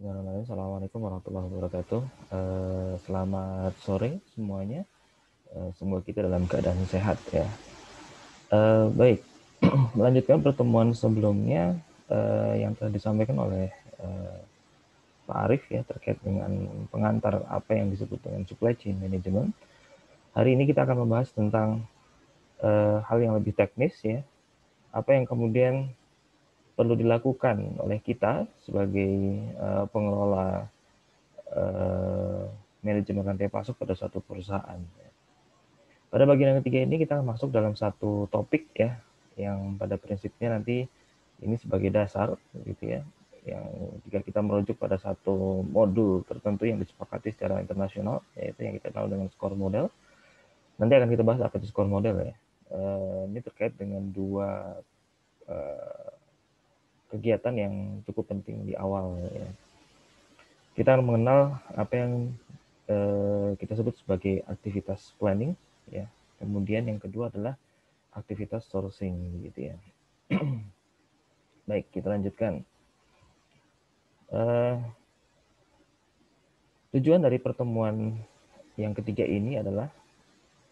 Bismillahirrahmanirrahim. Assalamualaikum warahmatullahi wabarakatuh. Selamat sore semuanya. Semoga kita dalam keadaan sehat ya. Baik, melanjutkan pertemuan sebelumnya yang telah disampaikan oleh Pak Arif ya terkait dengan pengantar apa yang disebut dengan supply chain management. Hari ini kita akan membahas tentang hal yang lebih teknis ya. Apa yang kemudian perlu dilakukan oleh kita sebagai pengelola manajemen rantai pasok pada suatu perusahaan. Pada bagian yang ketiga ini kita masuk dalam satu topik ya, yang pada prinsipnya nanti ini sebagai dasar gitu ya, yang jika kita merujuk pada satu modul tertentu yang disepakati secara internasional, yaitu yang kita kenal dengan score model. Nanti akan kita bahas apa itu score model ya. Ini terkait dengan dua kegiatan yang cukup penting di awal ya. Kita akan mengenal apa yang kita sebut sebagai aktivitas planning ya. Kemudian yang kedua adalah aktivitas sourcing gitu ya. Baik, kita lanjutkan. Tujuan dari pertemuan yang ketiga ini adalah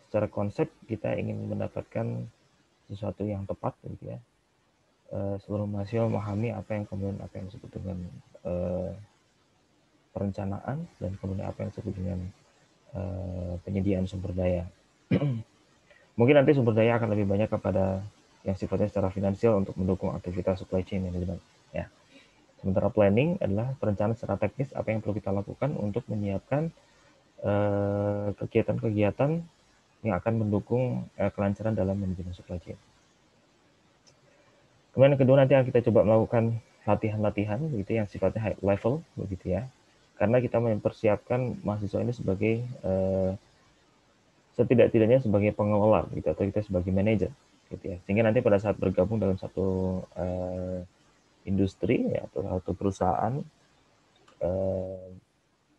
secara konsep kita ingin mendapatkan sesuatu yang tepat gitu ya. Seluruh mahasiswa memahami apa yang disebut dengan perencanaan dan kemudian apa yang disebut dengan penyediaan sumber daya. Mungkin nanti sumber daya akan lebih banyak kepada yang sifatnya secara finansial untuk mendukung aktivitas supply chain management ya. Sementara planning adalah perencanaan secara teknis apa yang perlu kita lakukan untuk menyiapkan kegiatan-kegiatan yang akan mendukung kelancaran dalam manajemen supply chain. Kemudian yang kedua nanti kita coba melakukan latihan-latihan begitu yang sifatnya high level begitu ya. Karena kita mempersiapkan mahasiswa ini sebagai setidak-tidaknya sebagai pengelola gitu atau kita sebagai manajer gitu ya. Sehingga nanti pada saat bergabung dalam satu industri ya, atau satu perusahaan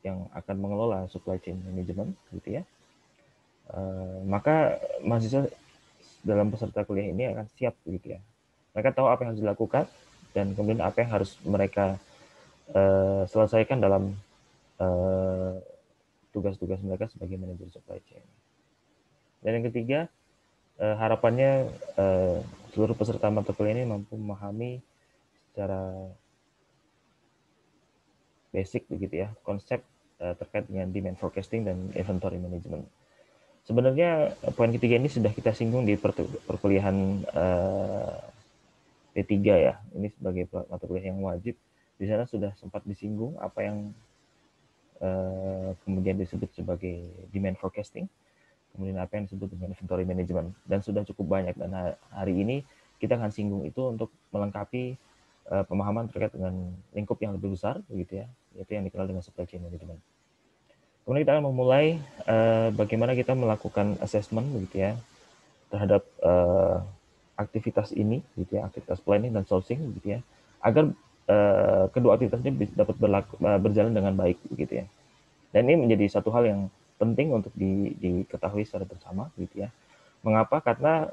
yang akan mengelola supply chain management gitu ya. Maka mahasiswa dalam peserta kuliah ini akan siap gitu ya. Mereka tahu apa yang harus dilakukan dan kemudian apa yang harus mereka selesaikan dalam tugas-tugas mereka sebagai manajer supply chain. Dan yang ketiga, harapannya seluruh peserta mata kuliah ini mampu memahami secara basic begitu ya konsep terkait dengan demand forecasting dan inventory management. Sebenarnya poin ketiga ini sudah kita singgung di perkuliahan P3 ya. Ini sebagai mata kuliah yang wajib. Di sana sudah sempat disinggung apa yang kemudian disebut sebagai demand forecasting, kemudian apa yang disebut dengan inventory management, dan sudah cukup banyak. Dan hari ini kita akan singgung itu untuk melengkapi pemahaman terkait dengan lingkup yang lebih besar, begitu ya, yaitu yang dikenal dengan supply chain management. Kemudian kita akan memulai bagaimana kita melakukan assessment, begitu ya, terhadap aktivitas ini, gitu ya, aktivitas planning dan sourcing, gitu ya, agar kedua aktivitas ini dapat berjalan dengan baik, begitu ya. Dan ini menjadi satu hal yang penting untuk diketahui secara bersama, gitu ya. Mengapa? Karena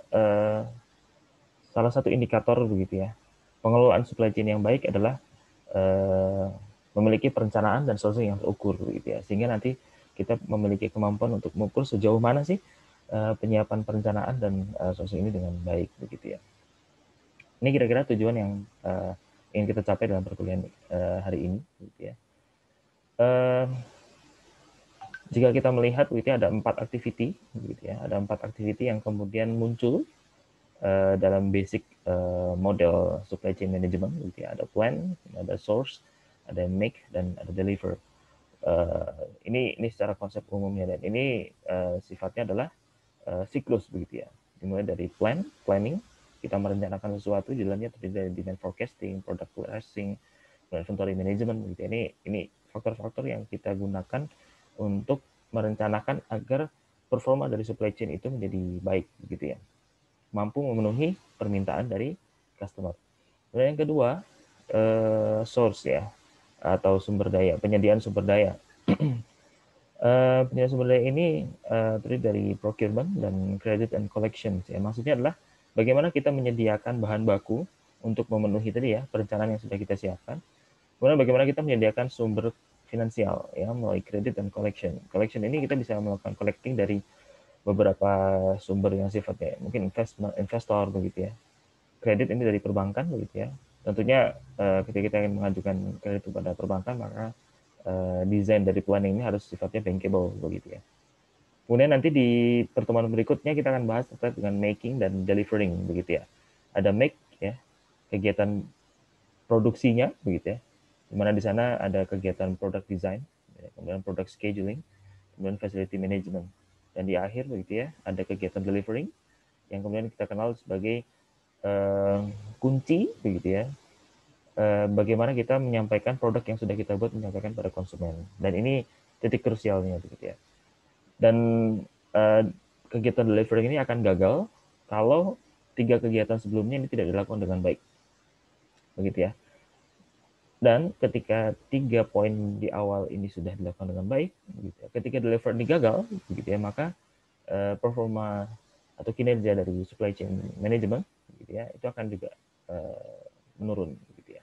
salah satu indikator begitu ya, pengelolaan supply chain yang baik adalah memiliki perencanaan dan sourcing yang terukur, gitu ya. Sehingga nanti kita memiliki kemampuan untuk mengukur sejauh mana sih penyiapan perencanaan dan sourcing ini dengan baik, begitu ya. Ini kira-kira tujuan yang ingin kita capai dalam perkuliahan hari ini, gitu ya. Jika kita melihat gitu ya, ada 4 activity gitu ya, ada 4 activity yang kemudian muncul dalam basic model supply chain management gitu ya. Ada plan, ada source, ada make, dan ada deliver. Ini secara konsep umumnya, dan ini sifatnya adalah siklus begitu ya. Dimulai dari planning, kita merencanakan sesuatu, jalannya terdiri dari demand forecasting, product pricing, inventory management gitu. Ini faktor-faktor yang kita gunakan untuk merencanakan agar performa dari supply chain itu menjadi baik begitu ya. Mampu memenuhi permintaan dari customer. Dan yang kedua, source ya, atau sumber daya, penyediaan sumber daya. Penyediaan sumber daya ini terdiri dari procurement dan credit and collection. Ya. Maksudnya adalah bagaimana kita menyediakan bahan baku untuk memenuhi tadi ya perencanaan yang sudah kita siapkan. Kemudian bagaimana kita menyediakan sumber finansial ya melalui kredit dan collection. Collection ini kita bisa melakukan collecting dari beberapa sumber yang sifatnya mungkin investor begitu ya. Kredit ini dari perbankan begitu ya. Tentunya ketika kita ingin mengajukan kredit kepada perbankan maka desain dari planning ini harus sifatnya bankable begitu ya. Kemudian nanti di pertemuan berikutnya kita akan bahas terkait dengan making dan delivering begitu ya. Ada make ya, kegiatan produksinya begitu ya. Di mana di sana ada kegiatan product design, ya, kemudian product scheduling, kemudian facility management. Dan di akhir begitu ya, ada kegiatan delivering yang kemudian kita kenal sebagai kunci begitu ya. Bagaimana kita menyampaikan produk yang sudah kita buat menyampaikan pada konsumen. Dan ini titik krusialnya begitu ya. Dan uh, kegiatan delivering ini akan gagal kalau 3 kegiatan sebelumnya ini tidak dilakukan dengan baik. Begitu ya. Dan ketika 3 poin di awal ini sudah dilakukan dengan baik, gitu ya, ketika deliver ini gagal, gitu ya, maka performa atau kinerja dari supply chain management, gitu ya, itu akan juga menurun, gitu ya.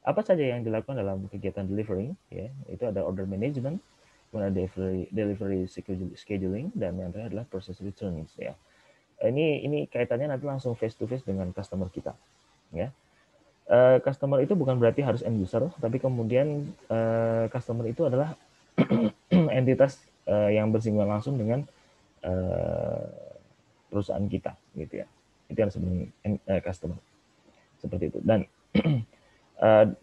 Apa saja yang dilakukan dalam kegiatan delivering, ya, itu ada order management, kemudian delivery scheduling, dan yang terakhir adalah process returns, ya. Ini kaitannya nanti langsung face to face dengan customer kita, ya. Customer itu bukan berarti harus end user, tapi kemudian customer itu adalah entitas yang bersinggungan langsung dengan perusahaan kita, gitu ya. Itu yang sebenarnya customer seperti itu. Dan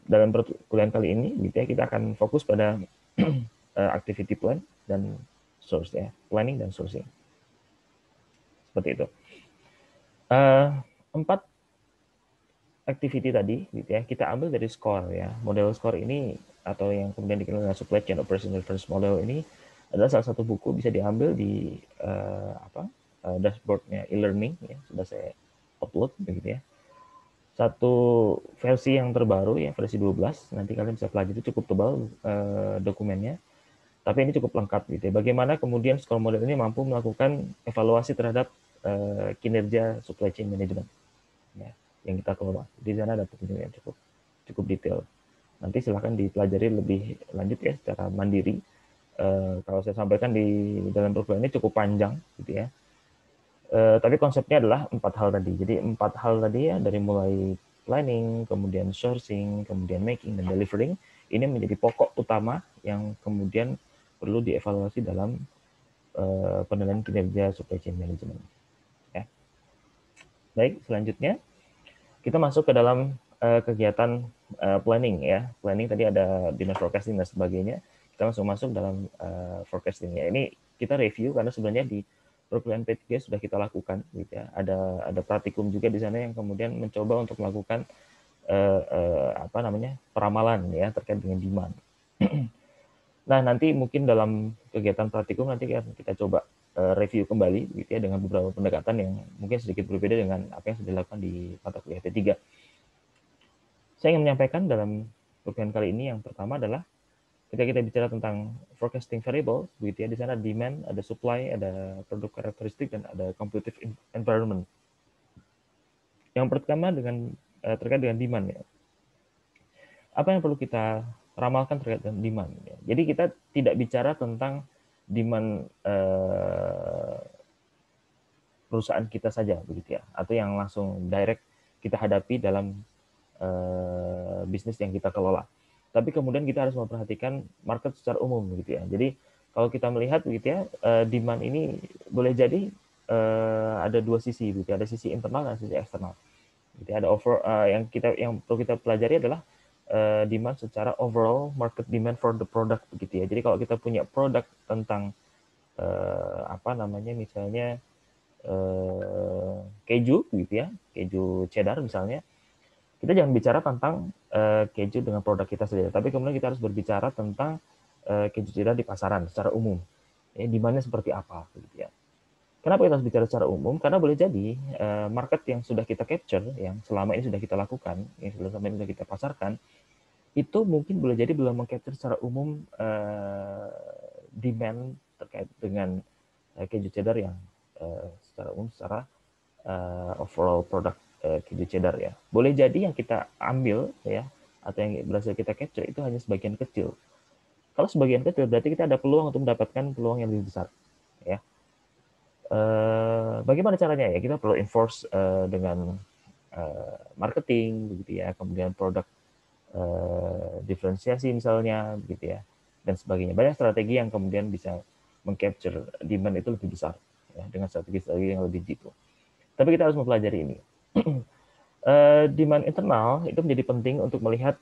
dalam perkuliahan kali ini, gitu ya, kita akan fokus pada activity plan dan source ya, planning dan sourcing. Seperti itu. 4 activity tadi gitu ya kita ambil dari SCORE ya. Model SCORE ini atau yang kemudian dikenal dengan Supply Chain Operation Reference Model ini adalah salah satu buku, bisa diambil di dashboardnya e-learning ya, sudah saya upload begitu ya. Satu versi yang terbaru ya, versi 12, nanti kalian bisa pelajari, cukup tebal dokumennya, tapi ini cukup lengkap gitu ya. Bagaimana kemudian SCORE model ini mampu melakukan evaluasi terhadap kinerja supply chain management ya, yang kita kelola. Di sana ada petunjuk yang cukup detail. Nanti silahkan dipelajari lebih lanjut ya secara mandiri. Kalau saya sampaikan di dalam program ini cukup panjang gitu ya. Tapi konsepnya adalah 4 hal tadi. Jadi 4 hal tadi ya, dari mulai planning, kemudian sourcing, kemudian making dan delivering, ini menjadi pokok utama yang kemudian perlu dievaluasi dalam penilaian kinerja supply chain management. Ya. Baik, selanjutnya kita masuk ke dalam kegiatan planning ya. Planning tadi ada demand forecasting dan sebagainya. Kita langsung masuk dalam forecasting ya. Ini kita review karena sebenarnya di perkuliahan P3 sudah kita lakukan gitu ya. Ada praktikum juga di sana yang kemudian mencoba untuk melakukan peramalan ya terkait dengan demand. Nah, nanti mungkin dalam kegiatan praktikum nanti kita coba review kembali gitu ya dengan beberapa pendekatan yang mungkin sedikit berbeda dengan apa yang sudah dilakukan di mata kuliah P3. Saya ingin menyampaikan dalam program kali ini yang pertama adalah ketika kita bicara tentang forecasting variable, begitu ya, di sana demand, ada supply, ada produk karakteristik, dan ada competitive environment. Yang pertama terkait dengan demand ya. Apa yang perlu kita ramalkan terkait dengan demand? Ya. Jadi kita tidak bicara tentang demand perusahaan kita saja, begitu ya, atau yang langsung direct kita hadapi dalam bisnis yang kita kelola. Tapi kemudian kita harus memperhatikan market secara umum, gitu ya. Jadi kalau kita melihat, gitu ya, demand ini boleh jadi ada 2 sisi, gitu. Ada sisi internal dan sisi eksternal. Gitu. Ada yang perlu kita pelajari adalah demand secara overall market demand for the product, begitu ya. Jadi kalau kita punya produk tentang misalnya keju, gitu ya, keju cheddar misalnya, kita jangan bicara tentang keju dengan produk kita saja, tapi kemudian kita harus berbicara tentang keju cheddar di pasaran secara umum. Ya, demandnya seperti apa, gitu ya. Kenapa kita harus bicara secara umum? Karena boleh jadi market yang sudah kita capture, yang selama ini sudah kita lakukan, yang selama ini sudah kita pasarkan, itu mungkin boleh jadi belum mengcapture secara umum demand terkait dengan keju cheddar yang secara umum, secara overall produk keju cheddar ya. Boleh jadi yang kita ambil ya, atau yang berhasil kita capture itu hanya sebagian kecil. Kalau sebagian kecil berarti kita ada peluang untuk mendapatkan peluang yang lebih besar. Ya. Bagaimana caranya ya? Kita perlu enforce dengan marketing, begitu ya, kemudian produk diferensiasi misalnya, begitu ya, dan sebagainya. Banyak strategi yang kemudian bisa mengcapture demand itu lebih besar, ya, dengan strategi-strategi yang lebih deep. Tapi kita harus mempelajari ini. Demand internal itu menjadi penting untuk melihat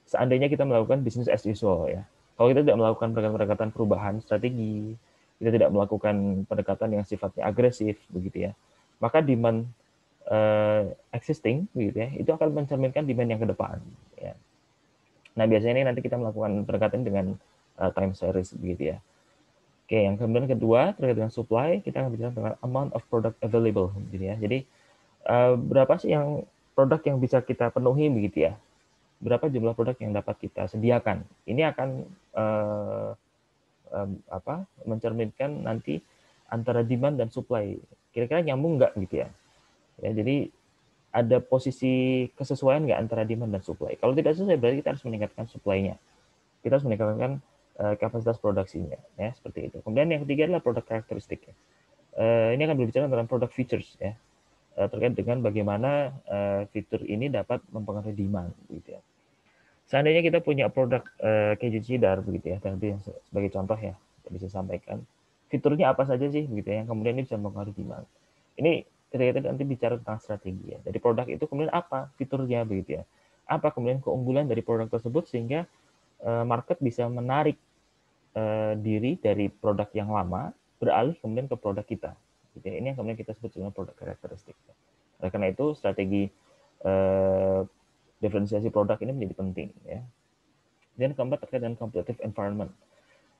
seandainya kita melakukan bisnis as usual ya. Kalau kita tidak melakukan pendekatan perubahan strategi, kita tidak melakukan pendekatan yang sifatnya agresif begitu ya, maka demand existing begitu ya, itu akan mencerminkan demand yang ke depan ya. Nah, biasanya ini nanti kita melakukan pendekatan dengan time series begitu ya. Oke, yang kemudian kedua terkait dengan supply, kita akan bicara tentang amount of product available gitu ya. Jadi berapa sih yang produk yang bisa kita penuhi begitu ya, berapa jumlah produk yang dapat kita sediakan. Ini akan mencerminkan nanti antara demand dan supply. Kira-kira nyambung nggak gitu ya. Ya, jadi ada posisi kesesuaian nggak antara demand dan supply. Kalau tidak sesuai berarti kita harus meningkatkan supply-nya. Kita harus meningkatkan kapasitas produksinya, ya seperti itu. Kemudian yang ketiga adalah produk karakteristik. Ini akan berbicara tentang product features ya, terkait dengan bagaimana fitur ini dapat mempengaruhi demand, gitu ya. Seandainya kita punya produk keju cheddar begitu ya, tadi sebagai contoh ya, bisa sampaikan fiturnya apa saja sih begitu ya, yang kemudian ini bisa mempengaruhi demand. Ini ketika kita nanti bicara tentang strategi ya, dari produk itu kemudian apa fiturnya begitu ya, apa kemudian keunggulan dari produk tersebut sehingga market bisa menarik diri dari produk yang lama beralih kemudian ke produk kita. Gitu ya. Ini yang kemudian kita sebut dengan produk karakteristik. Oleh karena itu strategi diferensiasi produk ini menjadi penting ya. Dan keempat terkait dengan competitive environment.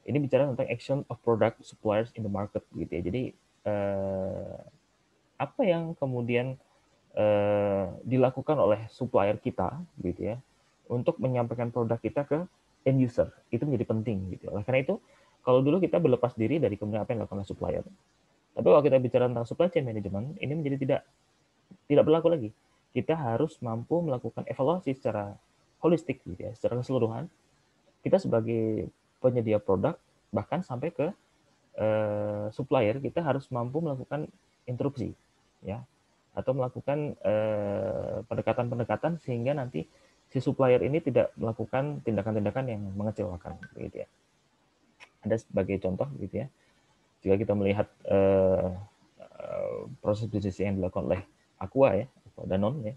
Ini bicara tentang action of product suppliers in the market gitu ya. Jadi apa yang kemudian dilakukan oleh supplier kita gitu ya untuk menyampaikan produk kita ke end user itu menjadi penting gitu. Oleh karena itu kalau dulu kita berlepas diri dari kemudian apa yang dilakukan oleh supplier. Tapi kalau kita bicara tentang supply chain management ini menjadi tidak berlaku lagi. Kita harus mampu melakukan evaluasi secara holistik gitu ya, secara keseluruhan. Kita sebagai penyedia produk bahkan sampai ke supplier kita harus mampu melakukan interupsi ya, atau melakukan pendekatan-pendekatan sehingga nanti si supplier ini tidak melakukan tindakan-tindakan yang mengecewakan gitu ya. Ada sebagai contoh gitu ya, jika kita melihat proses bisnis yang dilakukan oleh Aqua ya, atau Danone ya,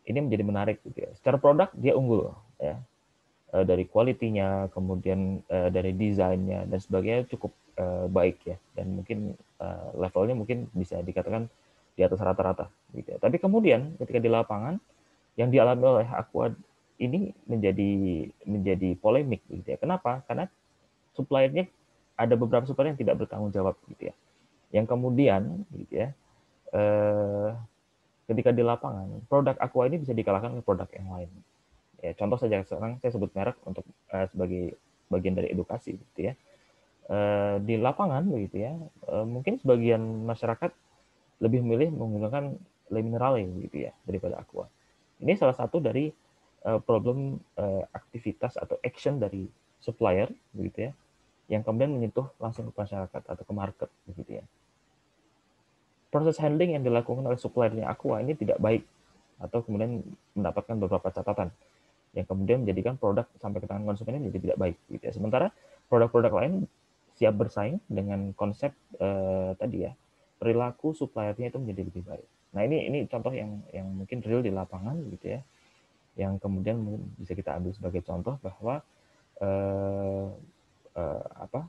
ini menjadi menarik gitu ya. Secara produk dia unggul ya, dari kualitinya, kemudian dari desainnya dan sebagainya cukup baik ya, dan mungkin levelnya mungkin bisa dikatakan di atas rata-rata gitu ya. Tapi kemudian ketika di lapangan yang dialami oleh Aqua ini menjadi polemik gitu ya. Kenapa? Karena suppliernya ada beberapa supplier yang tidak bertanggung jawab gitu ya. Yang kemudian gitu ya, ketika di lapangan produk Aqua ini bisa dikalahkan oleh produk yang lain. Ya, contoh saja sekarang saya sebut merek untuk sebagai bagian dari edukasi gitu ya. Di lapangan begitu ya, mungkin sebagian masyarakat lebih memilih menggunakan Le Minerale gitu ya daripada Aqua. Ini salah satu dari problem aktivitas atau action dari supplier begitu ya, yang kemudian menyentuh langsung ke masyarakat atau ke market begitu ya. Proses handling yang dilakukan oleh suppliernya Aqua ini tidak baik atau kemudian mendapatkan beberapa catatan yang kemudian menjadikan produk sampai ke tangan konsumen menjadi tidak baik gitu ya. Sementara produk-produk lain siap bersaing dengan konsep tadi ya, perilaku suppliernya itu menjadi lebih baik. Nah, ini contoh yang mungkin real di lapangan gitu ya, yang kemudian bisa kita ambil sebagai contoh bahwa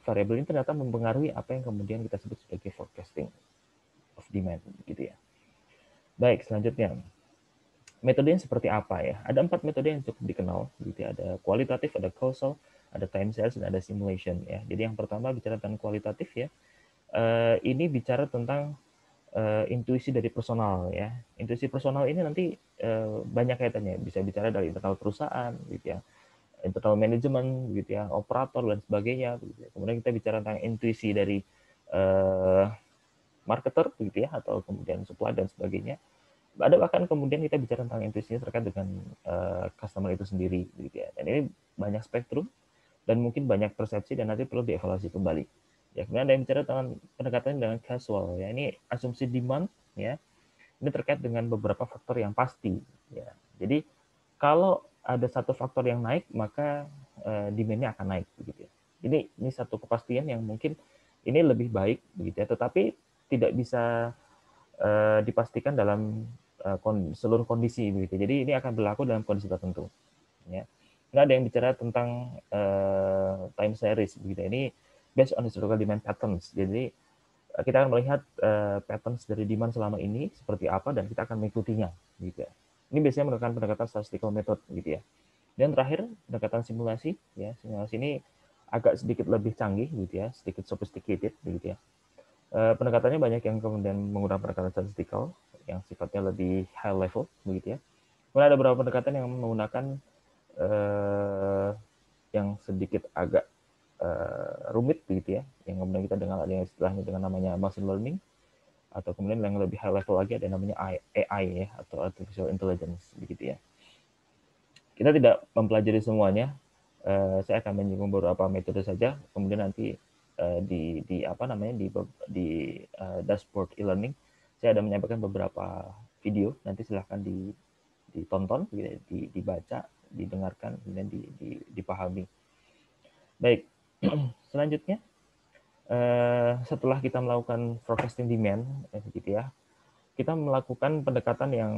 variabel ini ternyata mempengaruhi apa yang kemudian kita sebut sebagai forecasting of demand gitu ya. Baik, selanjutnya metodenya seperti apa ya? Ada 4 metode yang cukup dikenal gitu ya. Ada kualitatif, ada causal, ada time series, dan ada simulation ya. Jadi yang pertama bicara tentang kualitatif ya. Ini bicara tentang intuisi dari personal ya. Intuisi personal ini nanti banyak kaitannya, bisa bicara dari internal perusahaan gitu ya, internal management gitu ya, operator dan sebagainya gitu ya. Kemudian kita bicara tentang intuisi dari marketer gitu ya, atau kemudian supply dan sebagainya. Ada bahkan kemudian kita bicara tentang intuisinya terkait dengan customer itu sendiri, gitu ya. Dan ini banyak spektrum dan mungkin banyak persepsi dan nanti perlu dievaluasi kembali. Ya, kemudian ada yang bicara tentang pendekatan dengan casual, ya ini asumsi demand, ya ini terkait dengan beberapa faktor yang pasti, ya. Jadi kalau ada satu faktor yang naik, maka demand-nya akan naik, begitu ya. Ini satu kepastian yang mungkin ini lebih baik, begitu ya. Tetapi tidak bisa dipastikan dalam seluruh kondisi, begitu. Jadi ini akan berlaku dalam kondisi tertentu, ya. Nggak ada yang bicara tentang time series, begitu. Ini based on historical demand patterns. Jadi kita akan melihat patterns dari demand selama ini seperti apa dan kita akan mengikutinya, gitu ya. Ini biasanya menggunakan pendekatan statistical method, gitu ya. Dan terakhir pendekatan simulasi, ya simulasi ini agak sedikit lebih canggih, gitu ya, sedikit sophisticated, begitu ya. Pendekatannya banyak yang kemudian menggunakan pendekatan statistikal yang sifatnya lebih high level, begitu ya. Kemudian ada beberapa pendekatan yang menggunakan yang sedikit agak rumit, begitu ya, yang kemudian kita dengar ada yang istilahnya dengan namanya machine learning, atau kemudian yang lebih high level lagi ada namanya AI ya, atau artificial intelligence, begitu ya. Kita tidak mempelajari semuanya. Saya akan menyinggung beberapa metode saja. Kemudian nanti di apa namanya di dashboard e-learning saya ada menyampaikan beberapa video. Nanti silahkan ditonton, dibaca, didengarkan, kemudian dipahami. Baik, selanjutnya setelah kita melakukan forecasting demand, gitu ya, kita melakukan pendekatan yang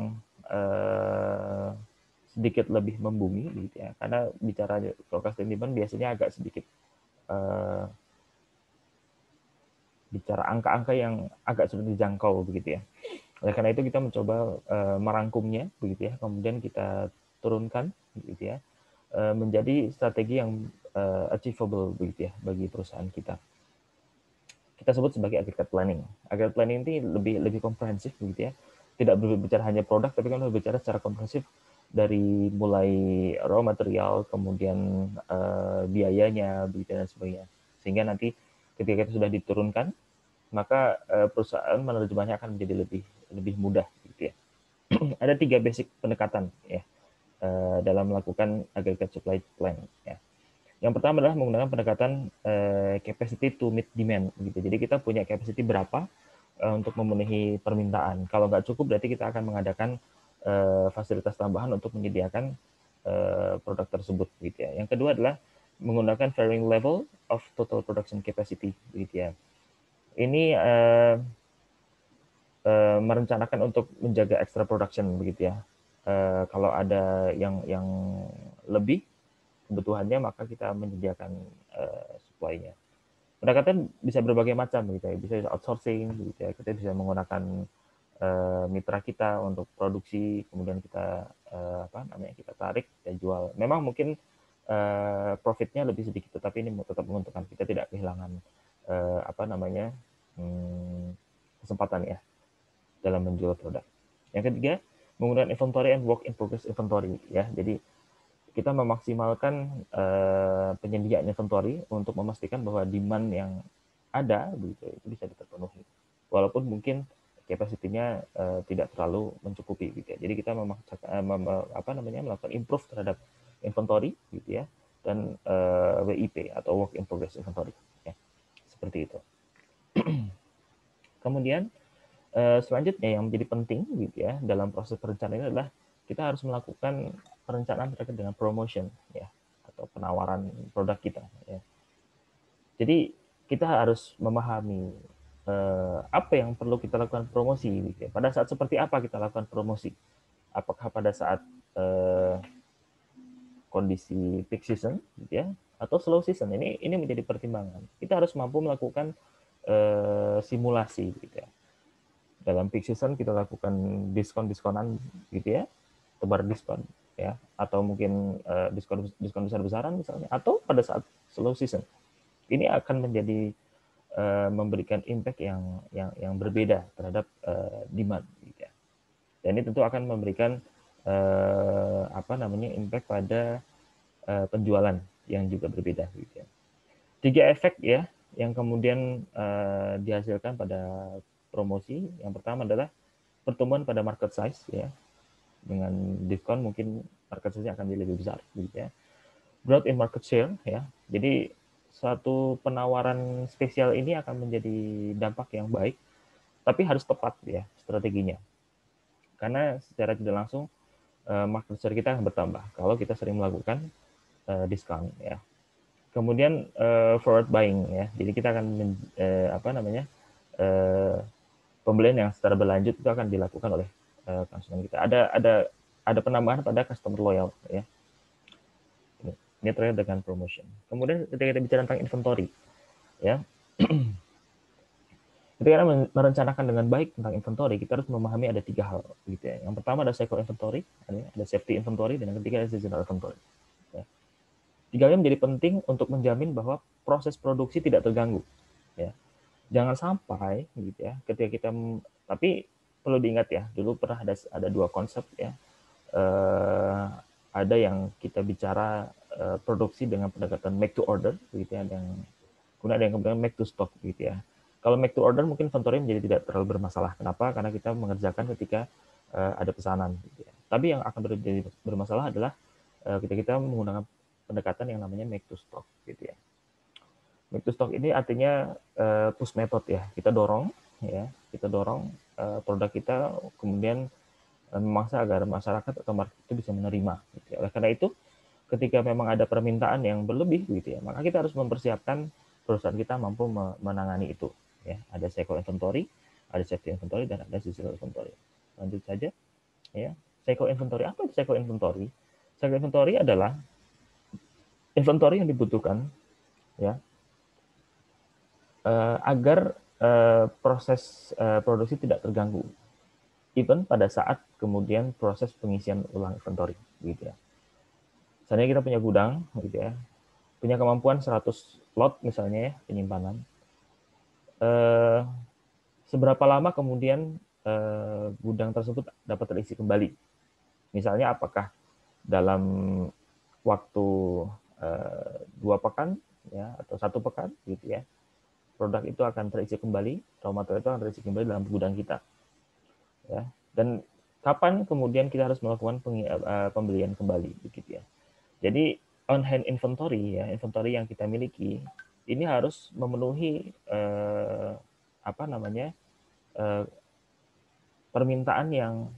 sedikit lebih membumi, gitu ya. Karena bicara forecasting demand biasanya agak sedikit bicara angka-angka yang agak sulit dijangkau, begitu ya. Oleh karena itu kita mencoba merangkumnya, begitu ya. Kemudian kita turunkan, gitu ya, menjadi strategi yang achievable, begitu ya, bagi perusahaan kita. Kita sebut sebagai aggregate planning. Aggregate planning ini lebih komprehensif, begitu ya. Tidak berbicara hanya produk, tapi kan berbicara secara komprehensif dari mulai raw material, kemudian biayanya, begitu dan sebagainya. Sehingga nanti ketika itu sudah diturunkan, maka perusahaan menerjemahnya akan menjadi lebih mudah, gitu ya. Ada 3 basic pendekatan ya dalam melakukan aggregate supply plan ya. Yang pertama adalah menggunakan pendekatan capacity to meet demand, gitu. Jadi kita punya capacity berapa untuk memenuhi permintaan. Kalau nggak cukup, berarti kita akan mengadakan fasilitas tambahan untuk menyediakan produk tersebut, gitu ya. Yang kedua adalah menggunakan varying level of total production capacity, gitu ya. Ini merencanakan untuk menjaga extra production, begitu ya. Kalau ada yang lebih kebutuhannya, maka kita menyediakan supply-nya. Pendekatan bisa berbagai macam, gitu ya. Bisa outsourcing, gitu ya. Kita bisa menggunakan mitra kita untuk produksi, kemudian kita kita tarik, kita jual. Memang mungkin profitnya lebih sedikit, tetapi ini tetap menguntungkan. Kita tidak kehilangan kesempatan ya dalam menjual produk. Yang ketiga, menggunakan inventory and work in progress inventory ya. Jadi kita memaksimalkan penyediaan inventory untuk memastikan bahwa demand yang ada begitu itu bisa terpenuhi. Walaupun mungkin kapasitinya tidak terlalu mencukupi gitu ya. Jadi kita melakukan improve terhadap inventory gitu ya, dan WIP atau work in progress inventory ya. Seperti itu. Kemudian selanjutnya yang menjadi penting gitu ya dalam proses perencanaan ini adalah kita harus melakukan perencanaan terkait dengan promotion ya, atau penawaran produk kita ya. Jadi kita harus memahami apa yang perlu kita lakukan promosi gitu ya. Pada saat seperti apa kita lakukan promosi? Apakah pada saat kondisi peak season gitu ya, atau slow season? Ini menjadi pertimbangan. Kita harus mampu melakukan simulasi gitu ya. Dalam peak season kita lakukan diskon-diskonan gitu ya, tebar diskon ya, atau mungkin diskon besar-besaran misalnya, atau pada saat slow season. Ini akan menjadi memberikan impact yang berbeda terhadap demand gitu ya. Dan ini tentu akan memberikan impact pada penjualan yang juga berbeda gitu ya. 3 efek ya yang kemudian dihasilkan pada promosi. Yang pertama adalah pertumbuhan pada market size ya. Dengan diskon mungkin market size-nya akan jadi lebih besar gitu ya. Growth in market share ya. Jadi suatu penawaran spesial ini akan menjadi dampak yang baik, tapi harus tepat ya strateginya. Karena secara tidak langsung market share kita akan bertambah kalau kita sering melakukan diskon ya. Kemudian forward buying ya. Jadi kita akan pembelian yang secara berlanjut itu akan dilakukan oleh konsumen kita. Ada penambahan pada customer loyal ya. Ini terkait dengan promotion. Kemudian ketika kita bicara tentang inventory ya. Ketika kita merencanakan dengan baik tentang inventory, kita harus memahami ada 3 hal gitu ya. Yang pertama ada cycle inventory, ada safety inventory, dan yang ketiga ada seasonal inventory. Ya. 3-nya menjadi penting untuk menjamin bahwa proses produksi tidak terganggu. Ya. Jangan sampai gitu ya, ketika kita tapi perlu diingat ya, dulu pernah ada 2 konsep ya. Ada yang kita bicara produksi dengan pendekatan make to order gitu ya, kemudian ada yang kemudian make to stock gitu ya. Kalau make to order mungkin inventory menjadi tidak terlalu bermasalah. Kenapa? Karena kita mengerjakan ketika ada pesanan. Gitu ya. Tapi yang akan menjadi bermasalah adalah ketika kita menggunakan pendekatan yang namanya make to stock. Gitu ya. Make to stock ini artinya push method ya. Kita dorong produk kita, kemudian memaksa agar masyarakat atau market itu bisa menerima. Gitu ya. Oleh karena itu, ketika memang ada permintaan yang berlebih, gitu ya, maka kita harus mempersiapkan perusahaan kita mampu menangani itu. Ya, ada cycle inventory, ada safety inventory, dan ada seasonal inventory. Lanjut saja. Ya, cycle inventory. Apa itu cycle inventory? Cycle inventory adalah inventory yang dibutuhkan, ya, agar proses produksi tidak terganggu, even pada saat kemudian proses pengisian ulang inventory, gitu ya. Misalnya kita punya gudang, gitu ya, punya kemampuan 100 lot misalnya ya, penyimpanan. Seberapa lama kemudian gudang tersebut dapat terisi kembali? Misalnya apakah dalam waktu 2 pekan ya, atau 1 pekan gitu ya, produk itu akan terisi kembali, raw material itu akan terisi kembali dalam gudang kita. Ya. Dan kapan kemudian kita harus melakukan pembelian kembali begitu ya. Jadi on hand inventory ya, inventory yang kita miliki ini harus memenuhi permintaan yang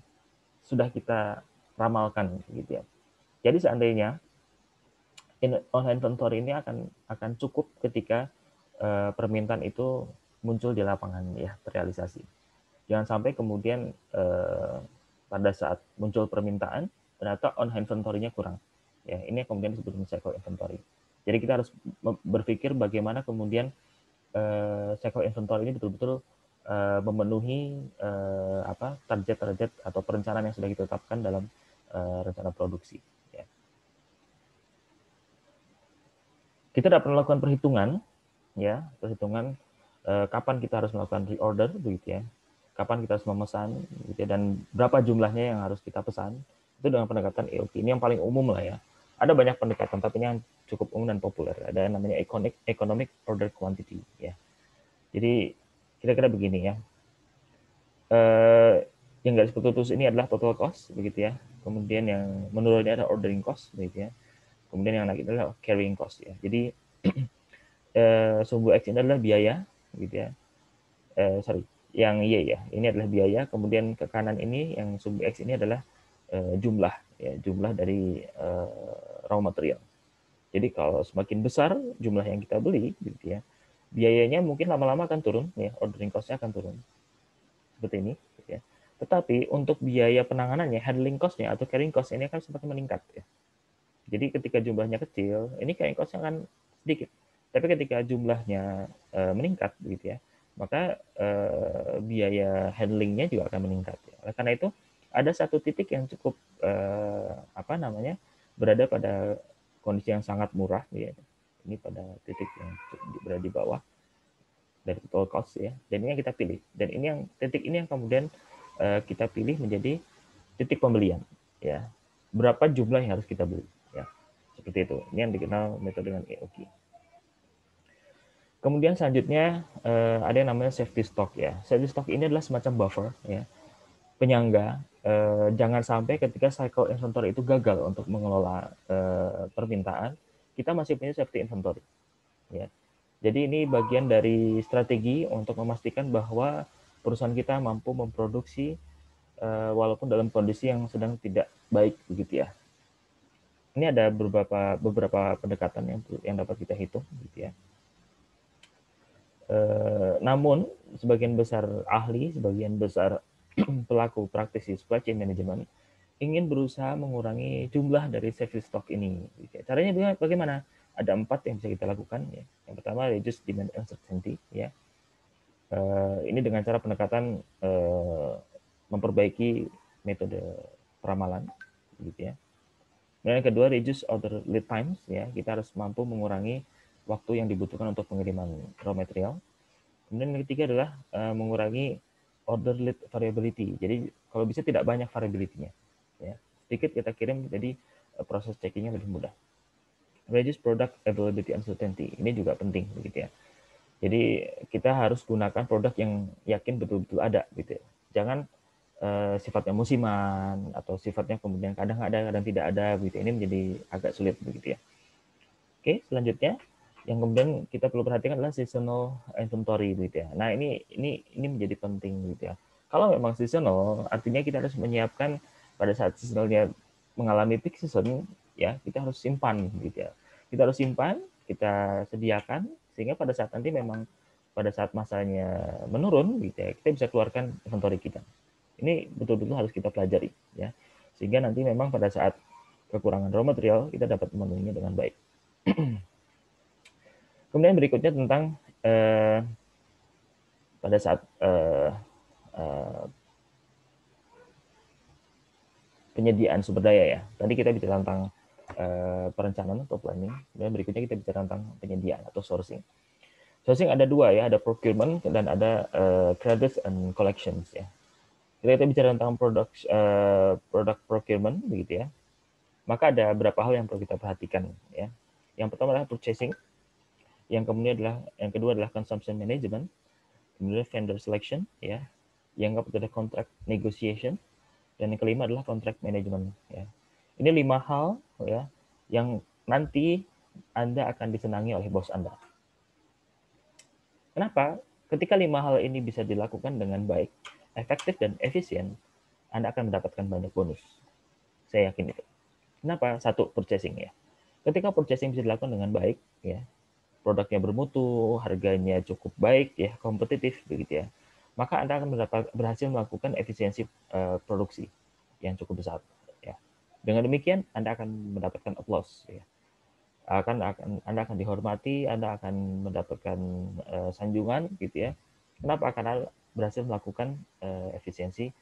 sudah kita ramalkan gitu ya. Jadi seandainya on hand inventory ini akan cukup ketika permintaan itu muncul di lapangan ya, terrealisasi. Jangan sampai kemudian pada saat muncul permintaan ternyata on hand inventory-nya kurang. Ya, ini kemudian disebut cycle inventory. Jadi kita harus berpikir bagaimana kemudian cycle inventory ini betul-betul memenuhi target-target atau perencanaan yang sudah kita tetapkan dalam rencana produksi. Ya. Kita dapat melakukan perhitungan, ya, kapan kita harus melakukan reorder, begitu ya, kapan kita harus memesan, gitu ya, dan berapa jumlahnya yang harus kita pesan. Itu dengan pendekatan EOQ. Ini yang paling umum lah ya. Ada banyak pendekatan, tapi ini yang cukup umum dan populer. Ada yang namanya economic order quantity, ya. Jadi kira-kira begini ya. Yang garis putus ini adalah total cost, begitu ya. Kemudian yang menurutnya adalah ordering cost, begitu ya. Kemudian yang lagi adalah carrying cost ya. Jadi sumbu X ini adalah biaya, gitu ya. Yang Y ya, ini adalah biaya. Kemudian ke kanan ini yang sumbu X ini adalah jumlah, ya, jumlah dari raw material. Jadi kalau semakin besar jumlah yang kita beli, gitu ya, biayanya mungkin lama-lama akan turun, ya, ordering cost-nya akan turun. Seperti ini, gitu ya. Tetapi untuk biaya penanganannya, handling cost-nya atau carrying cost ini akan semakin meningkat. Ya. Jadi ketika jumlahnya kecil, ini carrying cost-nya akan sedikit. Tapi ketika jumlahnya meningkat, gitu ya, maka biaya handlingnya juga akan meningkat. Ya. Oleh karena itu, ada satu titik yang cukup berada pada kondisi yang sangat murah, ya. Ini pada titik yang berada di bawah dari total cost ya, dan ini yang kita pilih, dan ini yang titik ini yang kemudian kita pilih menjadi titik pembelian ya, berapa jumlah yang harus kita beli ya, seperti itu. Ini yang dikenal metode dengan EOQ. Kemudian selanjutnya ada yang namanya safety stock ya. Safety stock ini adalah semacam buffer ya, penyangga, jangan sampai ketika cycle inventory itu gagal untuk mengelola permintaan, kita masih punya safety inventory. Ya. Jadi ini bagian dari strategi untuk memastikan bahwa perusahaan kita mampu memproduksi walaupun dalam kondisi yang sedang tidak baik begitu ya. Ini ada beberapa pendekatan yang dapat kita hitung gitu ya. Namun sebagian besar ahli, sebagian besar pelaku praktisi supply chain management ingin berusaha mengurangi jumlah dari safety stock ini. Caranya bagaimana? Ada 4 yang bisa kita lakukan. Ya. Yang pertama, reduce demand uncertainty. Ya. Ini dengan cara pendekatan memperbaiki metode peramalan, gitu ya. Dan yang kedua, reduce order lead times. Ya. Kita harus mampu mengurangi waktu yang dibutuhkan untuk pengiriman raw material. Kemudian yang ketiga adalah mengurangi order lead variability. Jadi kalau bisa tidak banyak variability-nya. Ya. Sedikit kita kirim, jadi proses checkingnya lebih mudah. Reduce product availability uncertainty. Ini juga penting, begitu ya. Jadi kita harus gunakan produk yang yakin betul-betul ada, gitu ya. Jangan sifatnya musiman atau sifatnya kemudian kadang ada, kadang tidak ada, gitu. Ini menjadi agak sulit, begitu ya. Oke, selanjutnya yang kemudian kita perlu perhatikan adalah seasonal inventory, gitu ya. Nah ini menjadi penting, gitu ya. Kalau memang seasonal, artinya kita harus menyiapkan pada saat seasonalnya mengalami peak season, ya kita harus simpan, gitu ya. Kita harus simpan, kita sediakan sehingga pada saat nanti memang pada saat masanya menurun, gitu ya, kita bisa keluarkan inventory kita. Ini betul-betul harus kita pelajari, ya, sehingga nanti memang pada saat kekurangan raw material kita dapat memenuhinya dengan baik. Kemudian berikutnya tentang pada saat penyediaan sumber daya ya. Tadi kita bicara tentang perencanaan atau planning. Dan berikutnya kita bicara tentang penyediaan atau sourcing. Sourcing ada dua ya, ada procurement dan ada credits and collections ya. Kita bicara tentang produk procurement begitu ya. Maka ada beberapa hal yang perlu kita perhatikan ya. Yang pertama adalah purchasing, yang kedua adalah consumption management, kemudian vendor selection ya, yang keempat adalah contract negotiation, dan yang kelima adalah contract management ya. Ini 5 hal ya yang nanti Anda akan disenangi oleh bos Anda. Kenapa? Ketika 5 hal ini bisa dilakukan dengan baik, efektif dan efisien, Anda akan mendapatkan banyak bonus. Saya yakin itu. Kenapa? Satu, purchasing ya. Ketika purchasing bisa dilakukan dengan baik ya, produknya bermutu, harganya cukup baik ya, kompetitif begitu ya, maka Anda akan berhasil melakukan efisiensi produksi yang cukup besar ya. Dengan demikian Anda akan mendapatkan applause ya. Anda akan dihormati, Anda akan mendapatkan sanjungan gitu ya. Kenapa? Karena berhasil melakukan efisiensi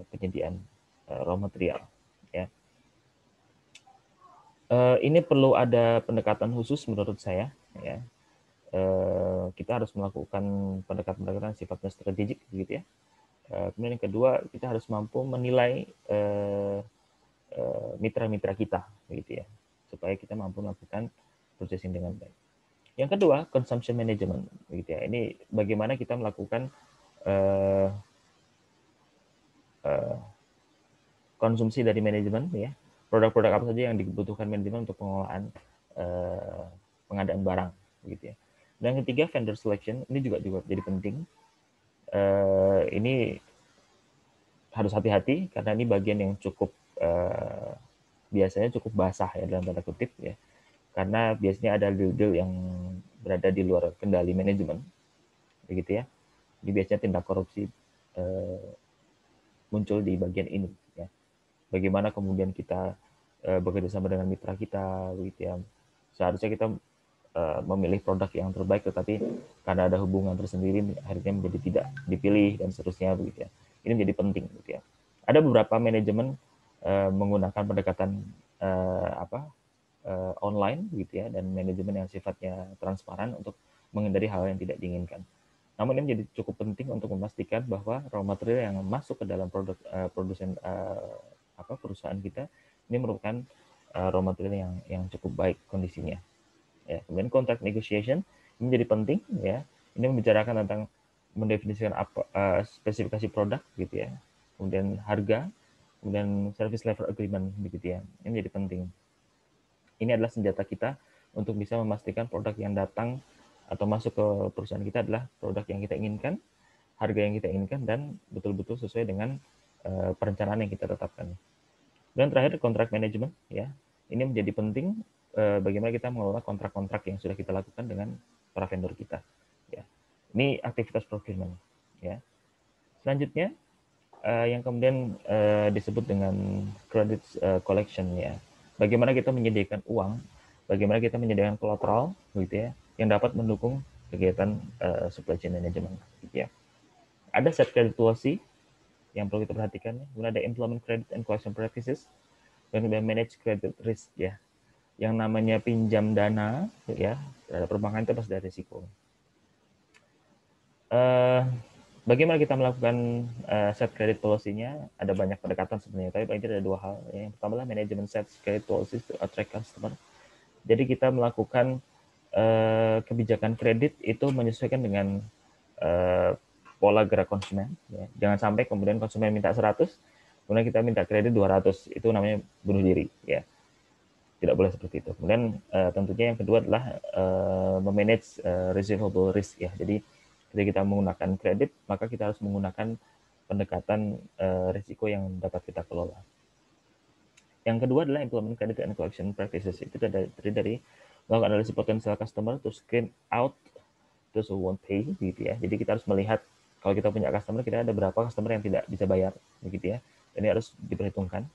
penyediaan raw material ya. Ini perlu ada pendekatan khusus menurut saya ya. Kita harus melakukan pendekatan sifatnya strategik begitu ya. Kemudian yang kedua, kita harus mampu menilai mitra-mitra kita begitu ya, supaya kita mampu melakukan purchasing dengan baik. Yang kedua, consumption management begitu ya. Ini bagaimana kita melakukan konsumsi dari manajemen ya. Produk-produk apa saja yang dibutuhkan manajemen untuk pengelolaan pengadaan barang begitu ya. Dan yang ketiga, vendor selection. Ini juga jadi penting. Ini harus hati-hati karena ini bagian yang cukup biasanya cukup basah ya dalam tanda kutip ya, karena biasanya ada deal-deal yang berada di luar kendali manajemen begitu ya. Ini biasanya tindak korupsi muncul di bagian ini ya. Bagaimana kemudian kita bekerja sama dengan mitra kita begitu ya. Seharusnya kita memilih produk yang terbaik, tetapi karena ada hubungan tersendiri akhirnya menjadi tidak dipilih dan seterusnya begitu ya. Ini menjadi penting gitu ya. Ada beberapa manajemen menggunakan pendekatan online gitu ya, dan manajemen yang sifatnya transparan untuk menghindari hal yang tidak diinginkan. Namun ini menjadi cukup penting untuk memastikan bahwa raw material yang masuk ke dalam produk perusahaan kita ini merupakan raw material yang cukup baik kondisinya. Ya, kemudian contract negotiation ini menjadi penting ya. Ini membicarakan tentang mendefinisikan apa spesifikasi produk gitu ya. kemudian harga, kemudian service level agreement begitu ya. Ini menjadi penting. Ini adalah senjata kita untuk bisa memastikan produk yang datang atau masuk ke perusahaan kita adalah produk yang kita inginkan, harga yang kita inginkan, dan betul-betul sesuai dengan perencanaan yang kita tetapkan. Dan terakhir kontrak manajemen ya. Ini menjadi penting bagaimana kita mengelola kontrak-kontrak yang sudah kita lakukan dengan para vendor kita. Ya. Ini aktivitas procurement ya. Selanjutnya yang kemudian disebut dengan credit collection ya. Bagaimana kita menyediakan uang, bagaimana kita menyediakan kolateral gitu ya, yang dapat mendukung kegiatan supply chain management gitu ya. Ada set credit policy yang perlu kita perhatikan, kemudian ada implement credit and collection practices, dan kemudian manage credit risk ya. Yang namanya pinjam dana ya terhadap perbankan itu pasti ada risiko. Bagaimana kita melakukan set credit policy-nya? Ada banyak pendekatan sebenarnya, tapi paling tidak ada dua hal. Yang pertama adalah manajemen set credit policies to attract customer. Jadi kita melakukan kebijakan kredit itu menyesuaikan dengan pola gerak konsumen. Ya. Jangan sampai kemudian konsumen minta 100, kemudian kita minta kredit 200, itu namanya bunuh diri. Ya. Tidak boleh seperti itu. Kemudian tentunya yang kedua adalah memanage receivable risk. Ya. Jadi ketika kita menggunakan kredit, maka kita harus menggunakan pendekatan risiko yang dapat kita kelola. Yang kedua adalah implement credit and collection practices. Itu terdiri dari melakukan analisis potensial customer to screen out those who won't pay, gitu ya. Jadi kita harus melihat kalau kita punya customer, kita ada berapa customer yang tidak bisa bayar, begitu ya. Ini harus diperhitungkan.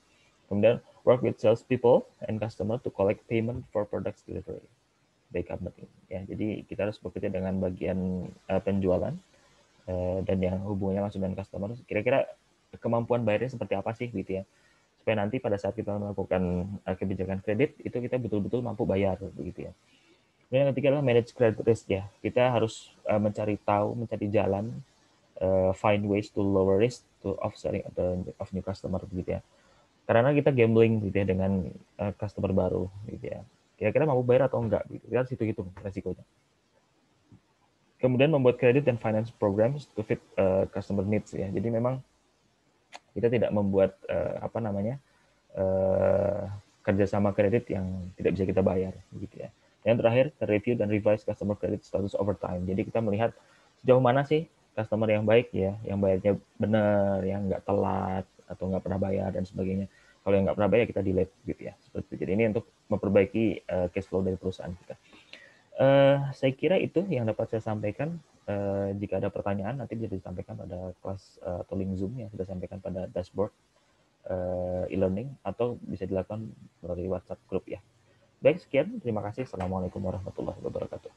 Kemudian work with salespeople and customer to collect payment for products delivery by company. Ya, jadi kita harus bekerja dengan bagian penjualan dan yang hubungannya langsung dengan customer. Kira-kira kemampuan bayarnya seperti apa sih, gitu ya? Supaya nanti pada saat kita melakukan kebijakan kredit itu kita betul-betul mampu bayar, begitu ya. Dan yang ketiga adalah manage credit risk ya. Kita harus mencari jalan, find ways to lower risk to offsetting of new customer gitu ya. Karena kita gambling gitu ya dengan customer baru gitu ya. Kira-kira mampu bayar atau enggak gitu. Kita harus hitung resikonya. Kemudian membuat credit dan finance programs to fit customer needs ya. Jadi memang kita tidak membuat kerjasama kredit yang tidak bisa kita bayar gitu ya. Yang terakhir, review dan revise customer credit status over time. Jadi kita melihat sejauh mana sih customer yang baik ya, yang bayarnya benar, yang nggak telat atau nggak pernah bayar dan sebagainya. Kalau yang nggak pernah bayar kita delete gitu ya. Seperti itu. Jadi ini untuk memperbaiki cash flow dari perusahaan kita. Saya kira itu yang dapat saya sampaikan. Jika ada pertanyaan nanti bisa disampaikan pada kelas atau link Zoom yang sudah sampaikan pada dashboard e-learning atau bisa dilakukan melalui WhatsApp group ya. Baik, sekian. Terima kasih. Assalamualaikum warahmatullahi wabarakatuh.